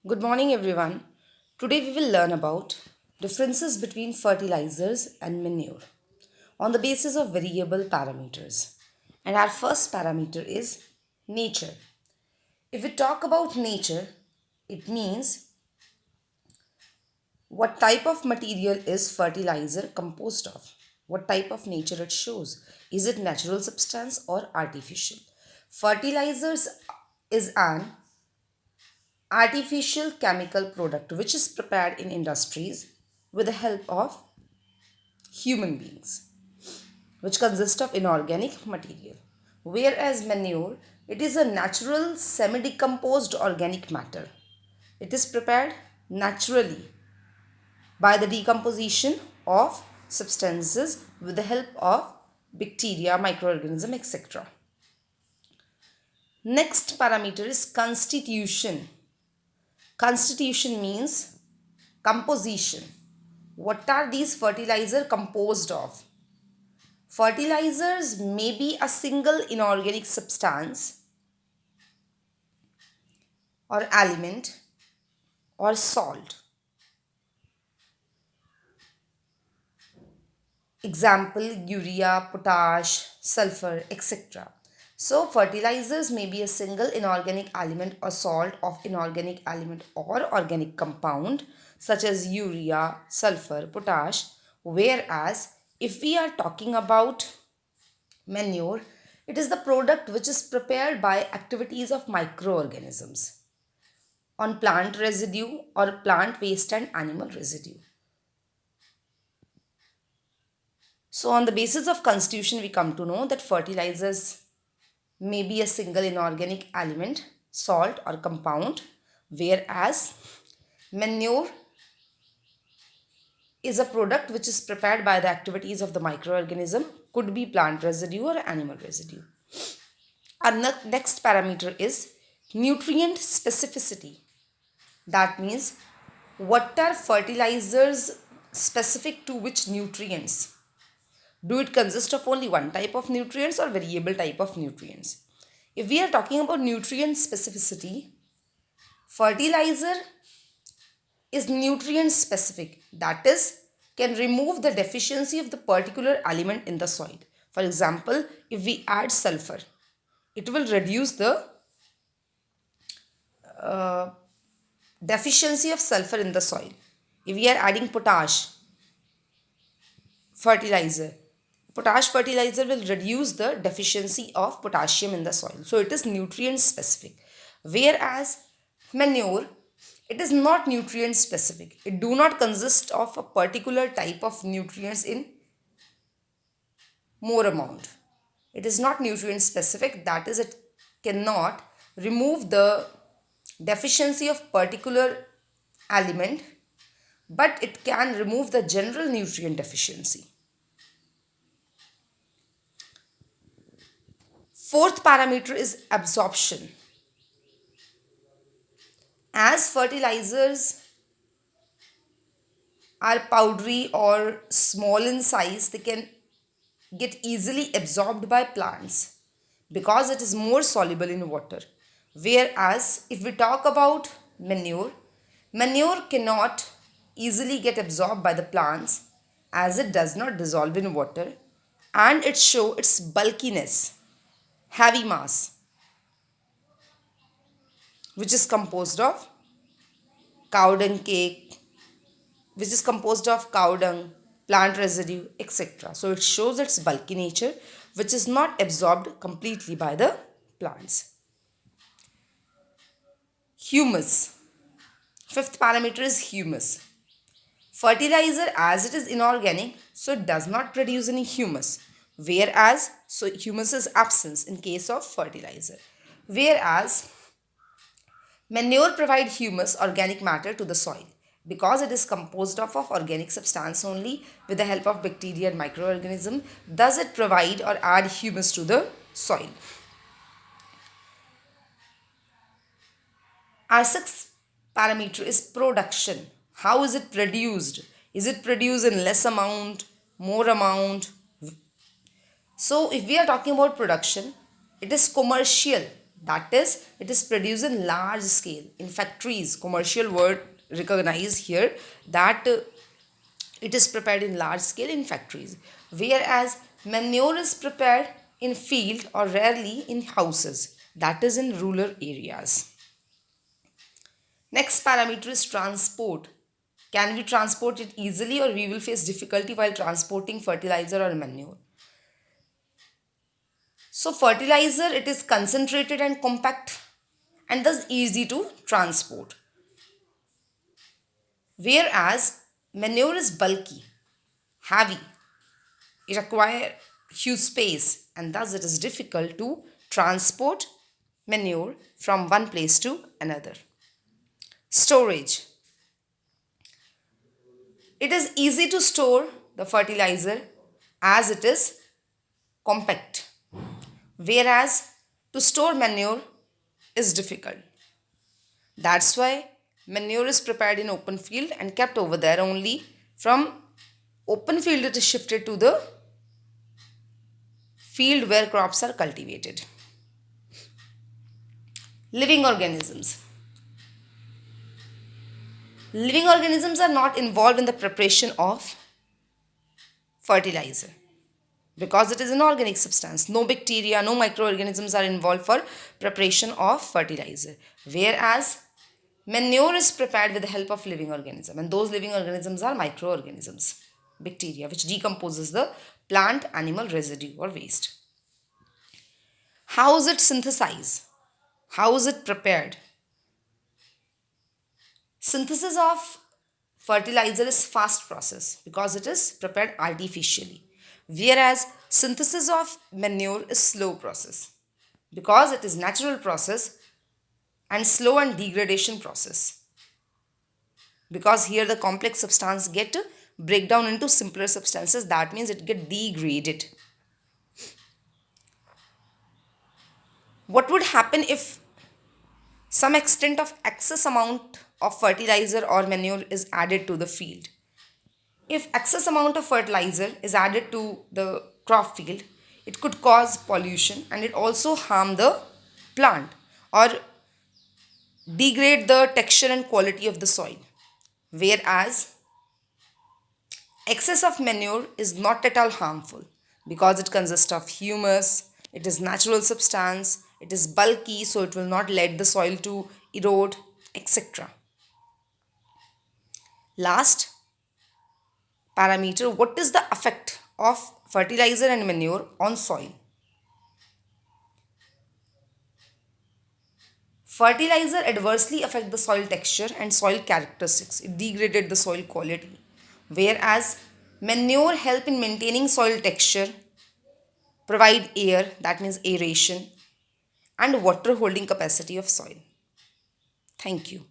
Good morning, everyone. Today we will learn about differences between fertilizers and manure on the basis of variable parameters. And our first parameter is nature. If we talk about nature, it means what type of material is fertilizer composed of? What type of nature it shows? Is it natural substance or artificial? Fertilizers is an artificial chemical product which is prepared in industries with the help of human beings, which consist of inorganic material, whereas manure, it is a natural semi-decomposed organic matter. It is prepared naturally by the decomposition of substances with the help of bacteria, microorganism, etc. Next parameter is constitution. Constitution means composition. What are these fertilizers composed of? Fertilizers may be a single inorganic substance or element or salt. Example, urea, potash, sulfur, etc. So fertilizers may be a single inorganic element or salt of inorganic element or organic compound such as urea, sulfur, potash, whereas if we are talking about manure, it is the product which is prepared by activities of microorganisms on plant residue or plant waste and animal residue. So on the basis of constitution, we come to know that fertilizers may be a single inorganic element, salt or compound, whereas manure is a product which is prepared by the activities of the microorganism, could be plant residue or animal residue. Our next parameter is nutrient specificity. That means what are fertilizers specific to which nutrients? Do it consist of only one type of nutrients or variable type of nutrients? If we are talking about nutrient specificity, fertilizer is nutrient specific, that is, can remove the deficiency of the particular element in the soil. For example, if we add sulfur, it will reduce the deficiency of sulfur in the soil. If we are adding fertilizer, potash fertilizer will reduce the deficiency of potassium in the soil. So it is nutrient specific. Whereas manure, it is not nutrient specific. It do not consist of a particular type of nutrients in more amount. It is not nutrient specific, that is, it cannot remove the deficiency of particular element, but it can remove the general nutrient deficiency. Fourth parameter is absorption. As fertilizers are powdery or small in size, they can get easily absorbed by plants because it is more soluble in water. Whereas if we talk about manure, manure cannot easily get absorbed by the plants as it does not dissolve in water, and it shows its bulkiness, heavy mass, which is composed of cow dung cake, which is composed of cow dung, plant residue, etc. So it shows its bulky nature, which is not absorbed completely by the plants. Humus. Fifth parameter is humus. Fertilizer, as it is inorganic, so it does not produce any humus. Whereas, so humus is absence in case of fertilizer. Whereas, manure provide humus, organic matter, to the soil because it is composed of organic substance only with the help of bacteria and microorganism. Thus, it provide or add humus to the soil. Our sixth parameter is production. How is it produced? Is it produced in less amount, more amount? So if we are talking about production, it is commercial That is, it is produced in large scale in factories. Commercial word recognize here that it is prepared in large scale in factories, whereas manure is prepared in field or rarely in houses, that is in rural areas. Next parameter is transport. Can we transport it easily, or we will face difficulty while transporting fertilizer or manure? So fertilizer, it is concentrated and compact and thus easy to transport, whereas manure is bulky, heavy, it requires huge space, and thus it is difficult to transport manure from one place to another. Storage. It is easy to store the fertilizer as it is compact, whereas to store manure is difficult. That's why manure is prepared in open field and kept over there only. From open field it is shifted to the field where crops are cultivated. Living organisms. Living organisms are not involved in the preparation of fertilizer because it is an organic substance. No bacteria, no microorganisms are involved for preparation of fertilizer. Whereas manure is prepared with the help of living organism, and those living organisms are microorganisms, bacteria, which decomposes the plant animal residue or waste. How is it synthesized? How is it prepared? Synthesis of fertilizer is fast process because it is prepared artificially, whereas synthesis of manure is slow process because it is natural process and slow and degradation process, because here the complex substance get break down into simpler substances, that means it get degraded. What would happen if some extent of excess amount of fertilizer or manure is added to the field? If excess amount of fertilizer is added to the crop field, it could cause pollution and it also harm the plant or degrade the texture and quality of the soil. Whereas excess of manure is not at all harmful because it consists of humus, it is natural substance, it is bulky, so it will not let the soil to erode, etc. Last parameter, what is the effect of fertilizer and manure on soil? Fertilizer adversely affect the soil texture and soil characteristics. It degraded the soil quality. Whereas manure help in maintaining soil texture, provide air, that means aeration, and water holding capacity of soil. Thank you.